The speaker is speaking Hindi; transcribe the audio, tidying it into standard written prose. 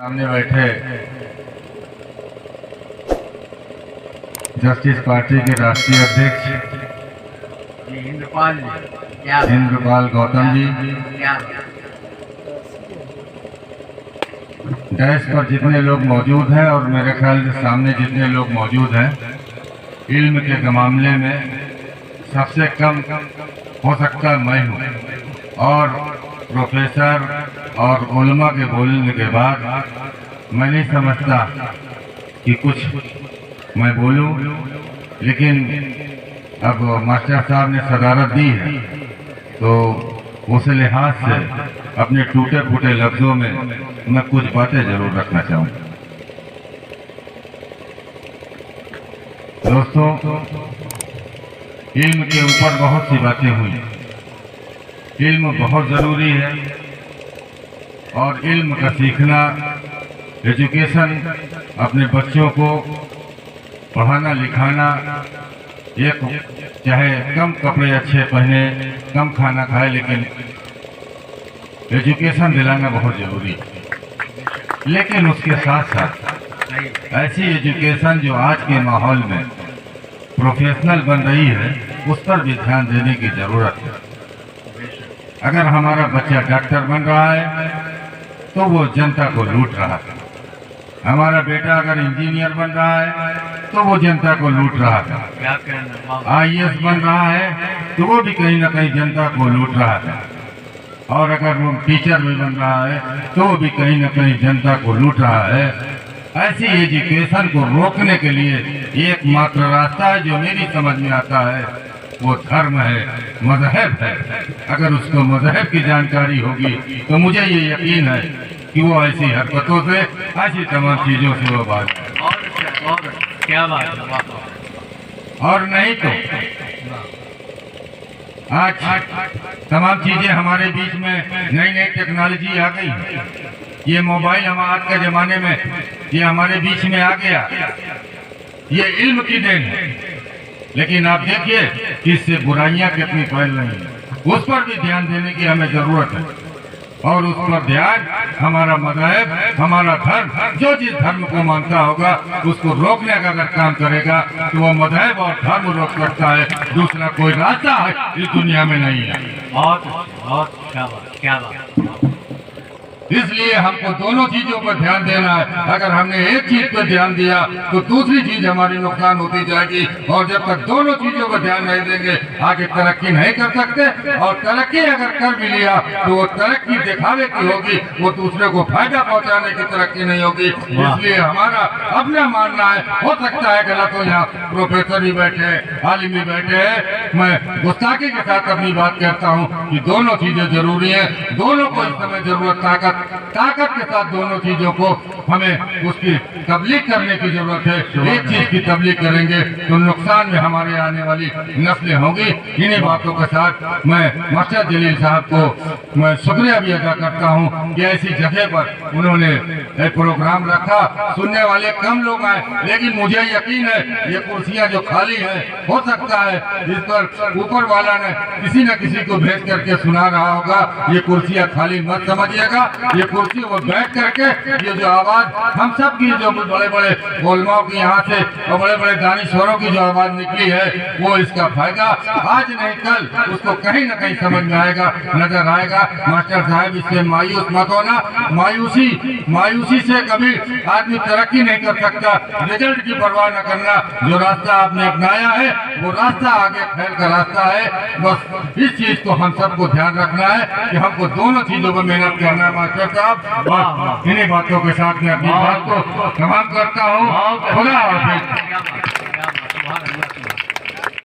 सामने बैठे जस्टिस पार्टी के राष्ट्रीय अध्यक्ष इंद्रपाल गौतम जी, डैश पर जितने लोग मौजूद हैं और मेरे ख्याल से सामने जितने लोग मौजूद हैं, इल्म के मामले में सबसे कम हो सकता मैं हूँ और प्रोफेसर और उलमा के बोलने के बाद मैं नहीं समझता कि कुछ मैं बोलूं, लेकिन अब मास्टर साहब ने सदारत दी है तो उस लिहाज से अपने टूटे फूटे लफ्जों में मैं कुछ बातें जरूर रखना चाहूँगा। दोस्तों, इल्म के ऊपर बहुत सी बातें हुई। इल्म बहुत ज़रूरी है और इल्म का सीखना, एजुकेशन, अपने बच्चों को पढ़ाना लिखाना, एक चाहे कम कपड़े अच्छे पहने, कम खाना खाए, लेकिन एजुकेशन दिलाना बहुत ज़रूरी है। लेकिन उसके साथ साथ ऐसी एजुकेशन जो आज के माहौल में प्रोफेशनल बन रही है, उस पर भी ध्यान देने की ज़रूरत है। अगर हमारा बच्चा डॉक्टर बन रहा है तो वो जनता को लूट रहा है। हमारा बेटा अगर इंजीनियर बन रहा है तो वो जनता को लूट रहा है। आईएएस बन रहा है तो वो भी कहीं ना कहीं जनता को लूट रहा है। और अगर वो टीचर भी बन रहा है तो वो भी कहीं ना कहीं जनता को लूट रहा है। ऐसी एजुकेशन को रोकने के लिए एकमात्र रास्ता है जो मेरी समझ में आता है, वो धर्म है, मजहब है। अगर उसको मजहब की जानकारी होगी तो मुझे ये यकीन है कि वो ऐसी हरकतों से, ऐसी तमाम चीज़ों से वो बात क्या बात है। और नहीं तो आज तमाम चीज़ें हमारे बीच में, नई नई टेक्नोलॉजी आ गई। ये मोबाइल हम आज के ज़माने में ये हमारे बीच में आ गया, ये इल्म की देन है। लेकिन आप देखिए कि इससे बुराइयां कितनी फैल रही हैं। उस पर भी ध्यान देने की हमें जरूरत है और उस पर ध्यान हमारा मज़हब, हमारा धर्म, जो जिस धर्म को मानता होगा उसको रोकने का अगर काम करेगा तो वो मज़हब और धर्म रोक सकता है। दूसरा कोई रास्ता है इस दुनिया में नहीं है। क्या बात। इसलिए हमको दोनों चीजों पर ध्यान देना है। अगर हमने एक चीज पर ध्यान दिया तो दूसरी चीज हमारी नुकसान होती जाएगी, और जब तक दोनों चीजों पर ध्यान नहीं देंगे आगे तरक्की नहीं कर सकते। और तरक्की अगर कर भी लिया तो वो तरक्की दिखावे की होगी, वो दूसरे को फायदा पहुंचाने की तरक्की नहीं होगी। इसलिए हमारा अपना मानना है, हो सकता है गलत हो, यहाँ प्रोफेसर भी बैठे हैं, आलिम भी बैठे हैं। मैं गुस्ताखी के साथ अपनी बात कहता हूँ कि दोनों चीजें जरूरी है। दोनों को इस समय जरूरत, ताकत के साथ दोनों चीजों को हमें उसकी तबलीग करने की जरूरत है। एक चीज की तबलीग करेंगे तो नुकसान में हमारे आने वाली नस्लें होंगी। इन्हीं बातों के साथ मैं मास्टर जलील साहब को मैं शुक्रिया भी अदा करता हूं कि ऐसी जगह पर उन्होंने एक प्रोग्राम रखा। सुनने वाले कम लोग आए, लेकिन मुझे यकीन है ये कुर्सियां जो खाली हैं, हो सकता है इस पर ऊपर वाला ने किसी न किसी को भेज करके सुना रहा होगा। ये कुर्सियां खाली मत समझिएगा। ये कुर्सी वो बैठ करके ये जो आवाज हम सब की, जो बड़े बड़े उलमाओं की यहाँ से और बड़े बड़े दानिश्वरों की जो आवाज निकली है, वो इसका फायदा आज नहीं कल उसको कहीं ना कहीं समझ में आएगा, नजर आएगा। मास्टर साहब, इससे मायूस मत होना। मायूसी से कभी आदमी तरक्की नहीं कर सकता। रिजल्ट की परवाह न करना। जो रास्ता आपने अपनाया है वो रास्ता आगे खैर का रास्ता है। बस इस चीज को हम सबको ध्यान रखना है कि हमको दोनों चीजों पर मेहनत करना है। मास्टर साहब, इन्हीं बातों के साथ मैं अपनी बात को समाप्त करता हूँ। खुदा हाफिज।